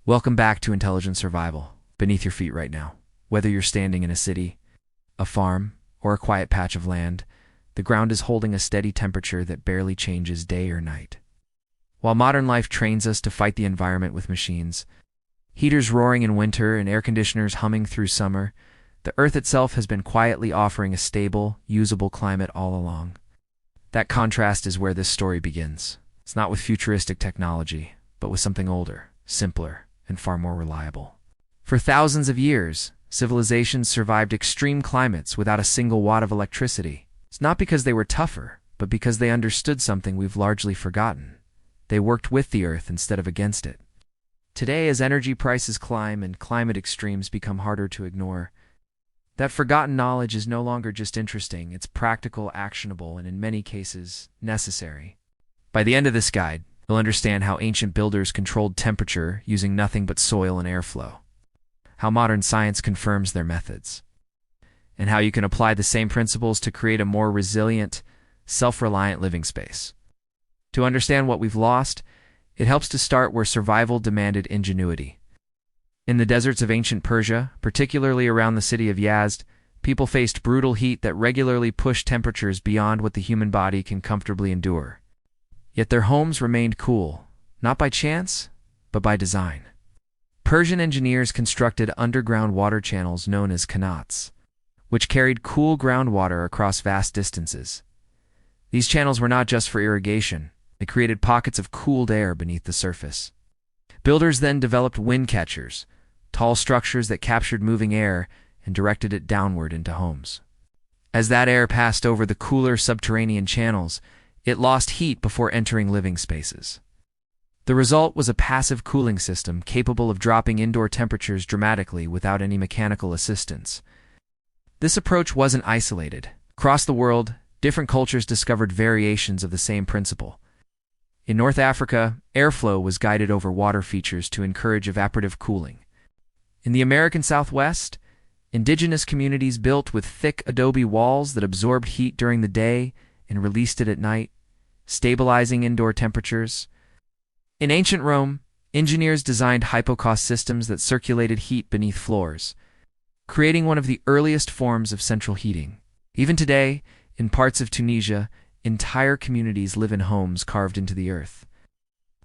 Welcome back to Intelligent Survival, beneath your feet right now. Whether you're standing in a city, a farm, or a quiet patch of land, the ground is holding a steady temperature that barely changes day or night. While modern life trains us to fight the environment with machines, heaters roaring in winter and air conditioners humming through summer, the Earth itself has been quietly offering a stable, usable climate all along. That contrast is where this story begins. It's not with futuristic technology, but with something older, simpler, and far more reliable. For thousands of years, civilizations survived extreme climates without a single watt of electricity. It's not because they were tougher, but because they understood something we've largely forgotten. They worked with the Earth instead of against it. Today, as energy prices climb and climate extremes become harder to ignore, that forgotten knowledge is no longer just interesting, it's practical, actionable, and in many cases, necessary. By the end of this guide, you'll understand how ancient builders controlled temperature using nothing but soil and airflow, how modern science confirms their methods, and how you can apply the same principles to create a more resilient, self-reliant living space. To understand what we've lost, it helps to start where survival demanded ingenuity. In the deserts of ancient Persia, particularly around the city of Yazd, people faced brutal heat that regularly pushed temperatures beyond what the human body can comfortably endure. Yet their homes remained cool, not by chance, but by design. Persian engineers constructed underground water channels known as qanats, which carried cool groundwater across vast distances. These channels were not just for irrigation, they created pockets of cooled air beneath the surface. Builders then developed wind catchers, tall structures that captured moving air and directed it downward into homes. As that air passed over the cooler subterranean channels, it lost heat before entering living spaces. The result was a passive cooling system capable of dropping indoor temperatures dramatically without any mechanical assistance. This approach wasn't isolated. Across the world, different cultures discovered variations of the same principle. In North Africa, airflow was guided over water features to encourage evaporative cooling. In the American Southwest, indigenous communities built with thick adobe walls that absorbed heat during the day and released it at night, stabilizing indoor temperatures. In ancient Rome, engineers designed hypocaust systems that circulated heat beneath floors, creating one of the earliest forms of central heating. Even today, in parts of Tunisia, entire communities live in homes carved into the earth,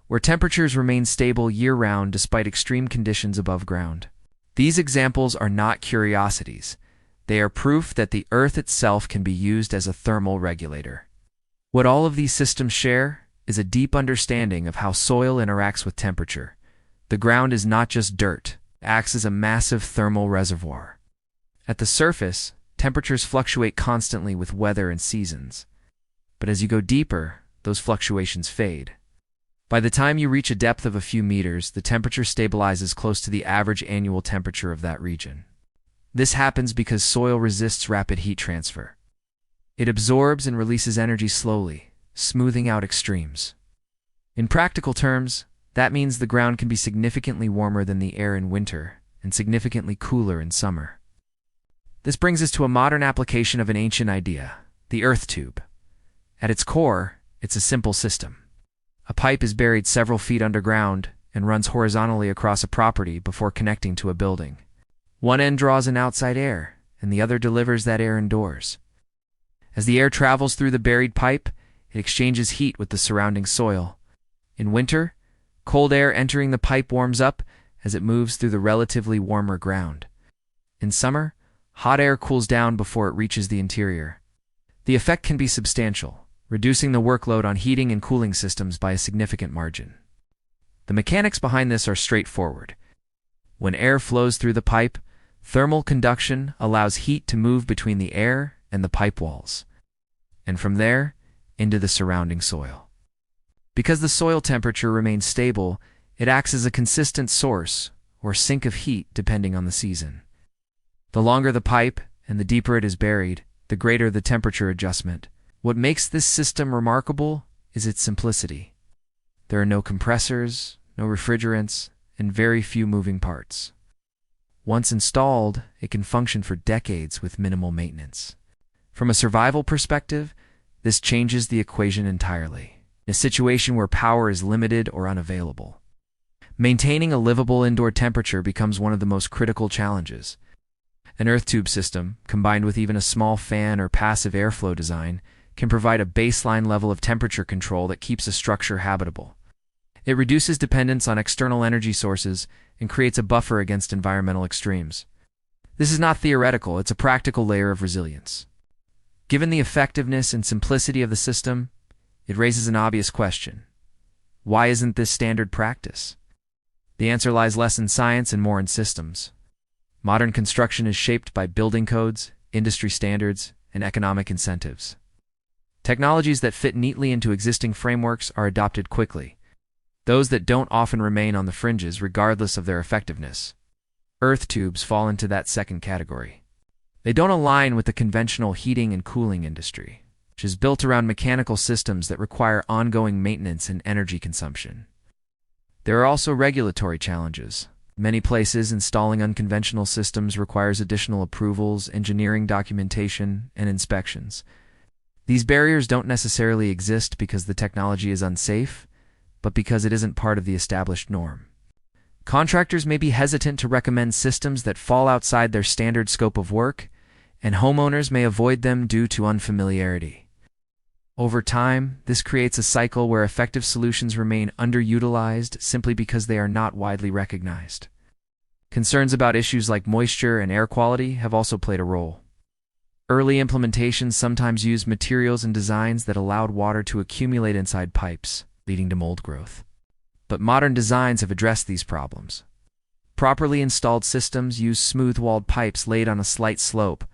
where temperatures remain stable year-round despite extreme conditions above ground. These examples are not curiosities. They are proof that the earth itself can be used as a thermal regulator. What all of these systems share is a deep understanding of how soil interacts with temperature. The ground is not just dirt, it acts as a massive thermal reservoir. At the surface, temperatures fluctuate constantly with weather and seasons. But as you go deeper, those fluctuations fade. By the time you reach a depth of a few meters, the temperature stabilizes close to the average annual temperature of that region. This happens because soil resists rapid heat transfer. It absorbs and releases energy slowly, smoothing out extremes. In practical terms, that means the ground can be significantly warmer than the air in winter and significantly cooler in summer. This brings us to a modern application of an ancient idea, the earth tube. At its core, it's a simple system. A pipe is buried several feet underground and runs horizontally across a property before connecting to a building. One end draws in outside air, and the other delivers that air indoors. As the air travels through the buried pipe, it exchanges heat with the surrounding soil. In winter, cold air entering the pipe warms up as it moves through the relatively warmer ground. In summer, hot air cools down before it reaches the interior. The effect can be substantial, reducing the workload on heating and cooling systems by a significant margin. The mechanics behind this are straightforward. When air flows through the pipe, thermal conduction allows heat to move between the air and the pipe walls, and from there, into the surrounding soil. Because the soil temperature remains stable, it acts as a consistent source or sink of heat depending on the season. The longer the pipe and the deeper it is buried, the greater the temperature adjustment. What makes this system remarkable is its simplicity. There are no compressors, no refrigerants, and very few moving parts. Once installed, it can function for decades with minimal maintenance. From a survival perspective, this changes the equation entirely, in a situation where power is limited or unavailable. Maintaining a livable indoor temperature becomes one of the most critical challenges. An earth tube system, combined with even a small fan or passive airflow design, can provide a baseline level of temperature control that keeps a structure habitable. It reduces dependence on external energy sources and creates a buffer against environmental extremes. This is not theoretical, it's a practical layer of resilience. Given the effectiveness and simplicity of the system, it raises an obvious question. Why isn't this standard practice? The answer lies less in science and more in systems. Modern construction is shaped by building codes, industry standards, and economic incentives. Technologies that fit neatly into existing frameworks are adopted quickly. Those that don't often remain on the fringes regardless of their effectiveness. Earth tubes fall into that second category. They don't align with the conventional heating and cooling industry, which is built around mechanical systems that require ongoing maintenance and energy consumption. There are also regulatory challenges. Many places, installing unconventional systems requires additional approvals, engineering documentation, and inspections. These barriers don't necessarily exist because the technology is unsafe, but because it isn't part of the established norm. Contractors may be hesitant to recommend systems that fall outside their standard scope of work, and homeowners may avoid them due to unfamiliarity. Over time, this creates a cycle where effective solutions remain underutilized simply because they are not widely recognized. Concerns about issues like moisture and air quality have also played a role. Early implementations sometimes used materials and designs that allowed water to accumulate inside pipes, leading to mold growth. But modern designs have addressed these problems. Properly installed systems use smooth-walled pipes laid on a slight slope,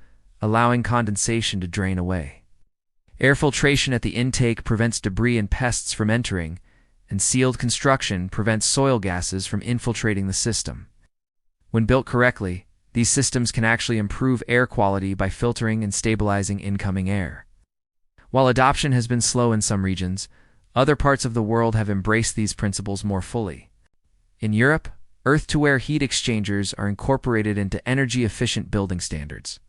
allowing condensation to drain away. Air filtration at the intake prevents debris and pests from entering, and sealed construction prevents soil gases from infiltrating the system. When built correctly, these systems can actually improve air quality by filtering and stabilizing incoming air. While adoption has been slow in some regions, other parts of the world have embraced these principles more fully. In Europe, earth-to-air heat exchangers are incorporated into energy-efficient building standards.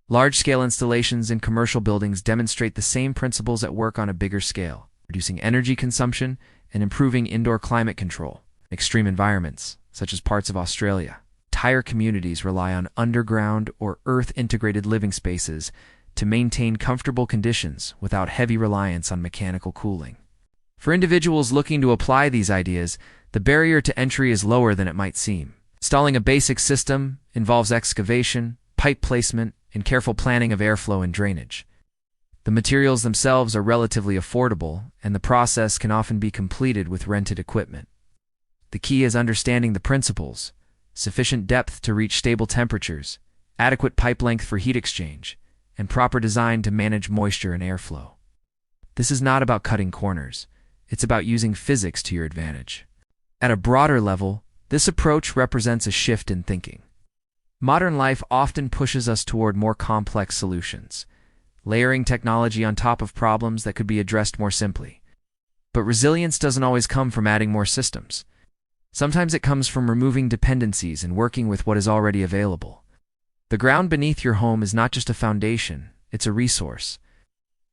Large-scale installations in commercial buildings demonstrate the same principles at work on a bigger scale, reducing energy consumption and improving indoor climate control. In extreme environments, such as parts of Australia, entire communities rely on underground or earth-integrated living spaces to maintain comfortable conditions without heavy reliance on mechanical cooling. For individuals looking to apply these ideas, the barrier to entry is lower than it might seem. Installing a basic system involves excavation, pipe placement, and careful planning of airflow and drainage. The materials themselves are relatively affordable, and the process can often be completed with rented equipment. The key is understanding the principles: sufficient depth to reach stable temperatures, adequate pipe length for heat exchange, and proper design to manage moisture and airflow. This is not about cutting corners. It's about using physics to your advantage. At a broader level, this approach represents a shift in thinking. Modern life often pushes us toward more complex solutions, layering technology on top of problems that could be addressed more simply. But resilience doesn't always come from adding more systems. Sometimes it comes from removing dependencies and working with what is already available. The ground beneath your home is not just a foundation, it's a resource.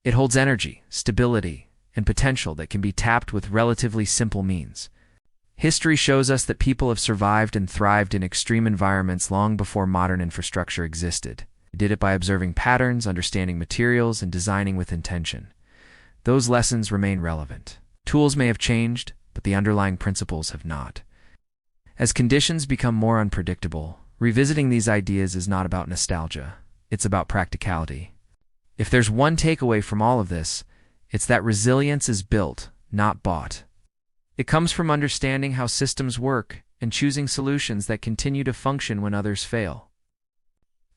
It holds energy, stability, and potential that can be tapped with relatively simple means. History shows us that people have survived and thrived in extreme environments long before modern infrastructure existed. They did it by observing patterns, understanding materials, and designing with intention. Those lessons remain relevant. Tools may have changed, but the underlying principles have not. As conditions become more unpredictable, revisiting these ideas is not about nostalgia. It's about practicality. If there's one takeaway from all of this, it's that resilience is built, not bought. It comes from understanding how systems work and choosing solutions that continue to function when others fail.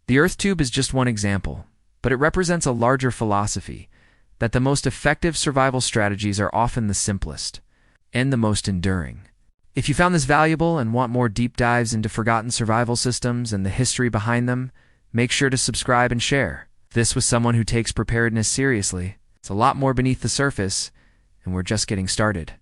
The earth tube is just one example, but it represents a larger philosophy that the most effective survival strategies are often the simplest and the most enduring. If you found this valuable and want more deep dives into forgotten survival systems and the history behind them, make sure to subscribe and share. This was someone who takes preparedness seriously. It's a lot more beneath the surface, and we're just getting started.